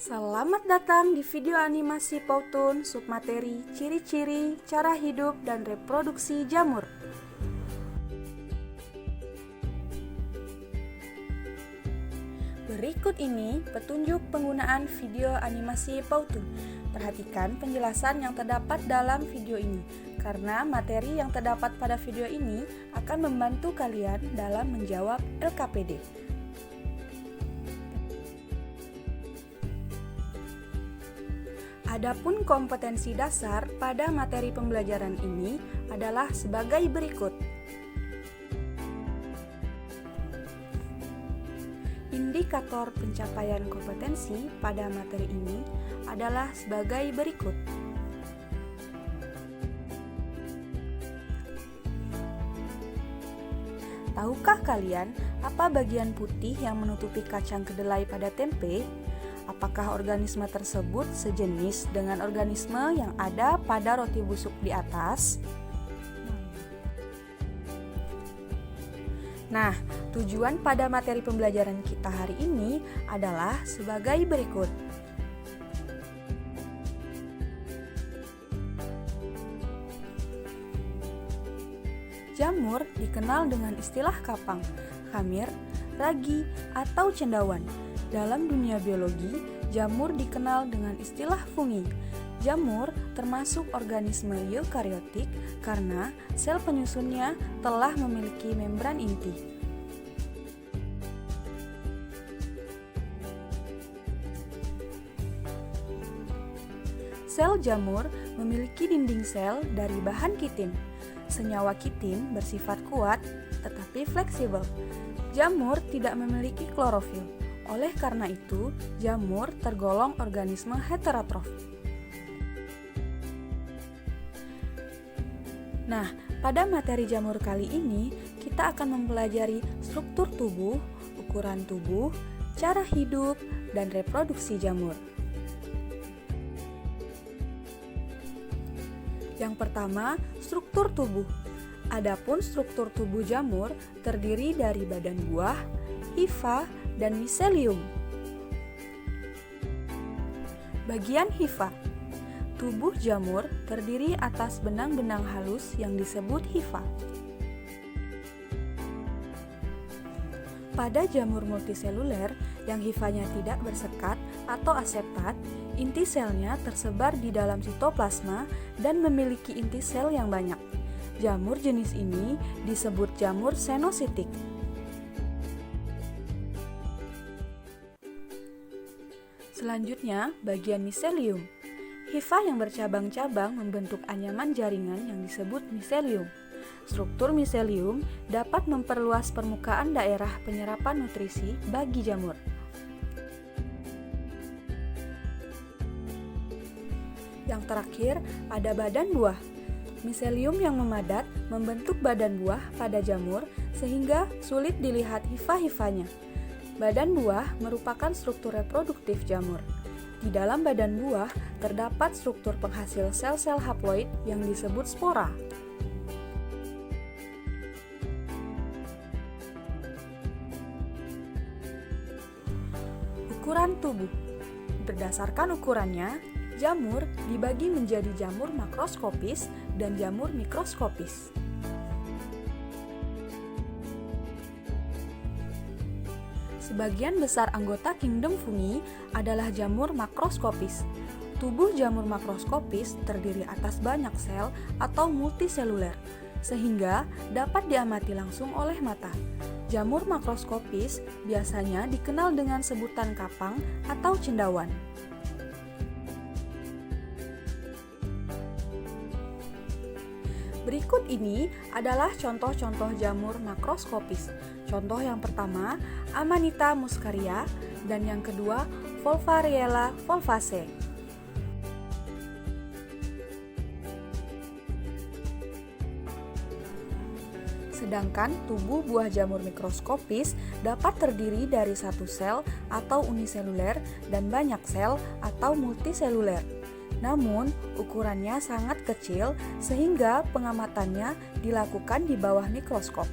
Selamat datang di video animasi Powtoon submateri ciri-ciri, cara hidup, dan reproduksi jamur. Berikut ini petunjuk penggunaan video animasi Powtoon. Perhatikan penjelasan yang terdapat dalam video ini, karena materi yang terdapat pada video ini akan membantu kalian dalam menjawab LKPD. Adapun kompetensi dasar pada materi pembelajaran ini adalah sebagai berikut. Indikator pencapaian kompetensi pada materi ini adalah sebagai berikut. Tahukah kalian apa bagian putih yang menutupi kacang kedelai pada tempe? Apakah organisme tersebut sejenis dengan organisme yang ada pada roti busuk di atas? Nah, tujuan pada materi pembelajaran kita hari ini adalah sebagai berikut. Jamur dikenal dengan istilah kapang, khamir, ragi, atau cendawan. Dalam dunia biologi, jamur dikenal dengan istilah fungi. Jamur termasuk organisme eukariotik karena sel penyusunnya telah memiliki membran inti. Sel jamur memiliki dinding sel dari bahan kitin. Senyawa kitin bersifat kuat tetapi fleksibel. Jamur tidak memiliki klorofil. Oleh karena itu, jamur tergolong organisme heterotrof. Nah, pada materi jamur kali ini, kita akan mempelajari struktur tubuh, ukuran tubuh, cara hidup, dan reproduksi jamur. Yang pertama, struktur tubuh. Adapun struktur tubuh jamur terdiri dari badan buah, hifa, dan miselium. Bagian hifa. Tubuh jamur terdiri atas benang-benang halus yang disebut hifa. Pada jamur multiseluler yang hifanya tidak bersekat atau aseptat, inti selnya tersebar di dalam sitoplasma dan memiliki inti sel yang banyak. Jamur jenis ini disebut jamur senositik. Selanjutnya, bagian miselium. Hifa yang bercabang-cabang membentuk anyaman jaringan yang disebut miselium. Struktur miselium dapat memperluas permukaan daerah penyerapan nutrisi bagi jamur. Yang terakhir, ada badan buah. Miselium yang memadat membentuk badan buah pada jamur sehingga sulit dilihat hifa-hifanya. Badan buah merupakan struktur reproduktif jamur. Di dalam badan buah terdapat struktur penghasil sel-sel haploid yang disebut spora. Ukuran tubuh. Berdasarkan ukurannya, jamur dibagi menjadi jamur makroskopis dan jamur mikroskopis. Sebagian besar anggota kingdom fungi adalah jamur makroskopis. Tubuh jamur makroskopis terdiri atas banyak sel atau multiseluler, sehingga dapat diamati langsung oleh mata. Jamur makroskopis biasanya dikenal dengan sebutan kapang atau cendawan. Berikut ini adalah contoh-contoh jamur makroskopis. Contoh yang pertama, Amanita muscaria, dan yang kedua, Volvariella volvaceae. Sedangkan tubuh buah jamur mikroskopis dapat terdiri dari satu sel atau uniseluler dan banyak sel atau multiseluler. Namun, ukurannya sangat kecil sehingga pengamatannya dilakukan di bawah mikroskop.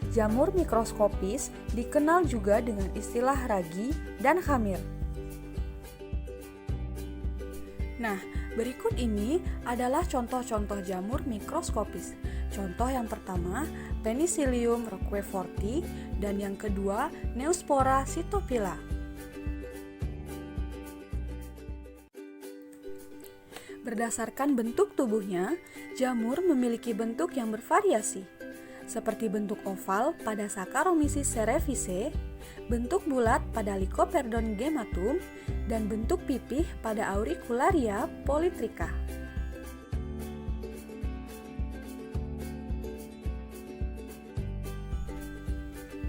Jamur mikroskopis dikenal juga dengan istilah ragi dan khamir. Nah, berikut ini adalah contoh-contoh jamur mikroskopis. Contoh yang pertama, Penicillium roqueforti, dan yang kedua, Neospora cytophila. Berdasarkan bentuk tubuhnya, jamur memiliki bentuk yang bervariasi, seperti bentuk oval pada Saccharomyces cerevisiae, bentuk bulat pada Lycoperdon gematum, dan bentuk pipih pada Auricularia polytricha.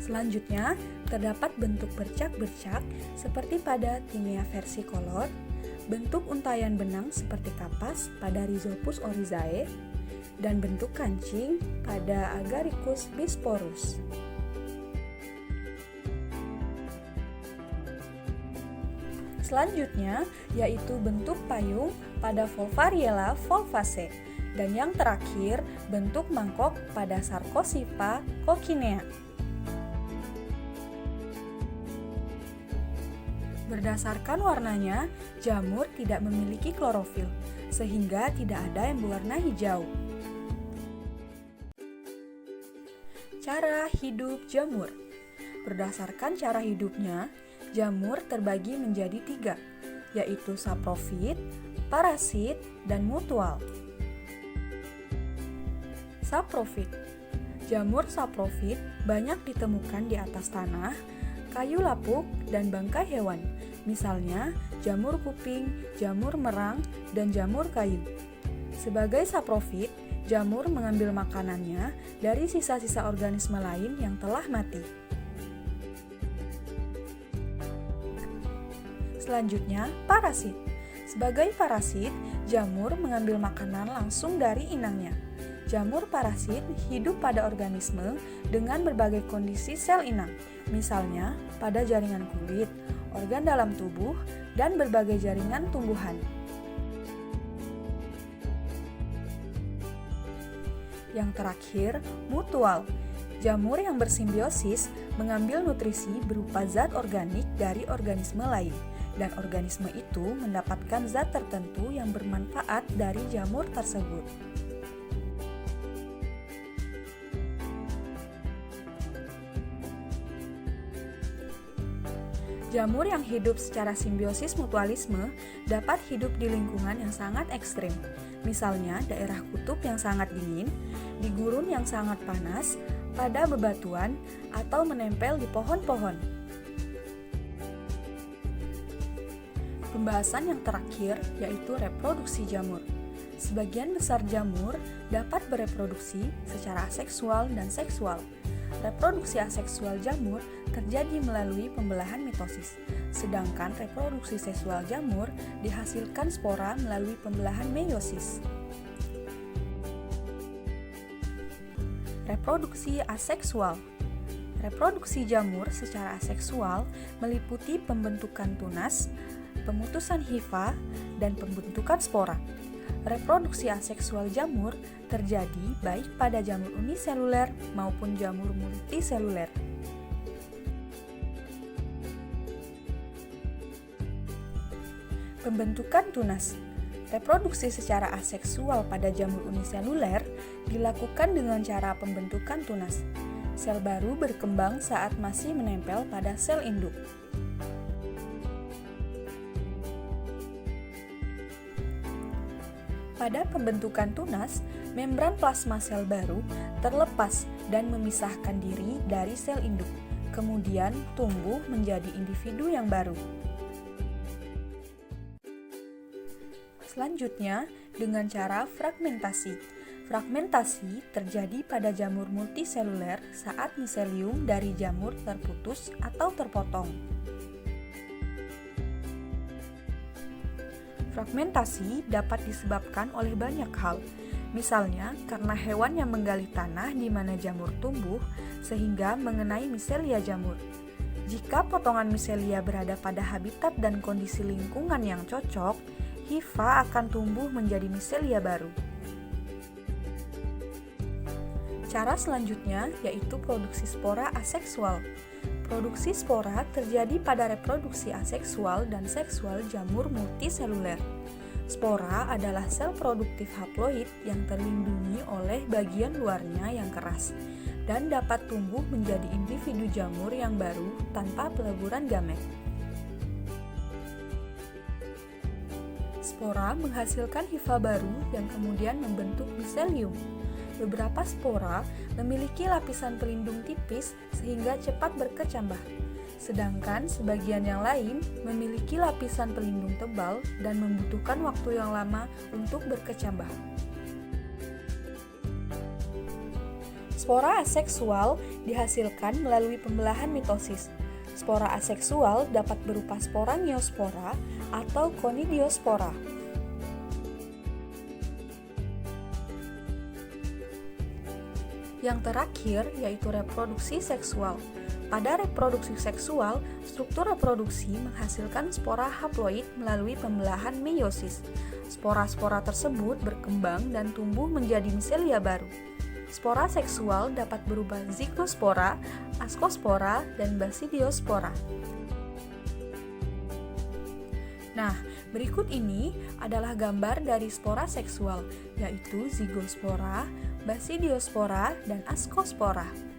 Selanjutnya, terdapat bentuk bercak-bercak seperti pada Tinea versicolor, bentuk untayan benang seperti kapas pada Rhizopus oryzae, dan bentuk kancing pada Agaricus bisporus. Selanjutnya, yaitu bentuk payung pada Volvariella volvaceae, dan yang terakhir, bentuk mangkok pada Sarcosipha coccinea. Berdasarkan warnanya, jamur tidak memiliki klorofil, sehingga tidak ada yang berwarna hijau. Cara hidup jamur. Berdasarkan cara hidupnya, jamur terbagi menjadi 3, yaitu saprofit, parasit, dan mutual. Saprofit. Jamur saprofit banyak ditemukan di atas tanah, kayu lapuk, dan bangkai hewan, misalnya jamur kuping, jamur merang, dan jamur kayu. Sebagai saprofit, jamur mengambil makanannya dari sisa-sisa organisme lain yang telah mati. Selanjutnya, parasit. Sebagai parasit, jamur mengambil makanan langsung dari inangnya. Jamur parasit hidup pada organisme dengan berbagai kondisi sel inang, misalnya pada jaringan kulit, organ dalam tubuh, dan berbagai jaringan tumbuhan. Yang terakhir, mutual. Jamur yang bersimbiosis mengambil nutrisi berupa zat organik dari organisme lain, dan organisme itu mendapatkan zat tertentu yang bermanfaat dari jamur tersebut. Jamur yang hidup secara simbiosis mutualisme dapat hidup di lingkungan yang sangat ekstrim, misalnya daerah kutub yang sangat dingin, di gurun yang sangat panas, pada bebatuan, atau menempel di pohon-pohon. Pembahasan yang terakhir yaitu reproduksi jamur. Sebagian besar jamur dapat bereproduksi secara aseksual dan seksual. Reproduksi aseksual jamur terjadi melalui pembelahan mitosis, sedangkan reproduksi seksual jamur dihasilkan spora melalui pembelahan meiosis. Reproduksi aseksual. Reproduksi jamur secara aseksual meliputi pembentukan tunas, pemutusan hifa, dan pembentukan spora. Reproduksi aseksual jamur terjadi baik pada jamur uniseluler maupun jamur multiseluler. Pembentukan tunas. Reproduksi secara aseksual pada jamur uniseluler dilakukan dengan cara pembentukan tunas. Sel baru berkembang saat masih menempel pada sel induk. Pada pembentukan tunas, membran plasma sel baru terlepas dan memisahkan diri dari sel induk, kemudian tumbuh menjadi individu yang baru. Selanjutnya, dengan cara fragmentasi. Fragmentasi terjadi pada jamur multiseluler saat miselium dari jamur terputus atau terpotong. Fragmentasi dapat disebabkan oleh banyak hal, misalnya karena hewan yang menggali tanah di mana jamur tumbuh sehingga mengenai miselia jamur. Jika potongan miselia berada pada habitat dan kondisi lingkungan yang cocok, hifa akan tumbuh menjadi miselia baru. Cara selanjutnya yaitu produksi spora aseksual. Produksi spora terjadi pada reproduksi aseksual dan seksual jamur multiseluler. Spora adalah sel produktif haploid yang terlindungi oleh bagian luarnya yang keras dan dapat tumbuh menjadi individu jamur yang baru tanpa peleburan gamet. Spora menghasilkan hifa baru yang kemudian membentuk miselium. Beberapa spora memiliki lapisan pelindung tipis sehingga cepat berkecambah. Sedangkan sebagian yang lain memiliki lapisan pelindung tebal dan membutuhkan waktu yang lama untuk berkecambah. Spora aseksual dihasilkan melalui pembelahan mitosis. Spora aseksual dapat berupa spora neospora atau konidiospora. Yang terakhir yaitu reproduksi seksual. Pada reproduksi seksual, struktur reproduksi menghasilkan spora haploid melalui pembelahan meiosis. Spora-spora tersebut berkembang dan tumbuh menjadi miselia baru. Spora seksual dapat berupa zygospora, ascospora, dan basidiospora. Nah, berikut ini adalah gambar dari spora seksual, yaitu zygospora, basidiospora, dan ascospora.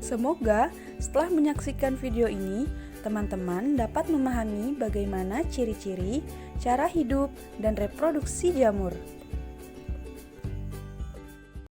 Semoga setelah menyaksikan video ini, teman-teman dapat memahami bagaimana ciri-ciri, cara hidup, dan reproduksi jamur.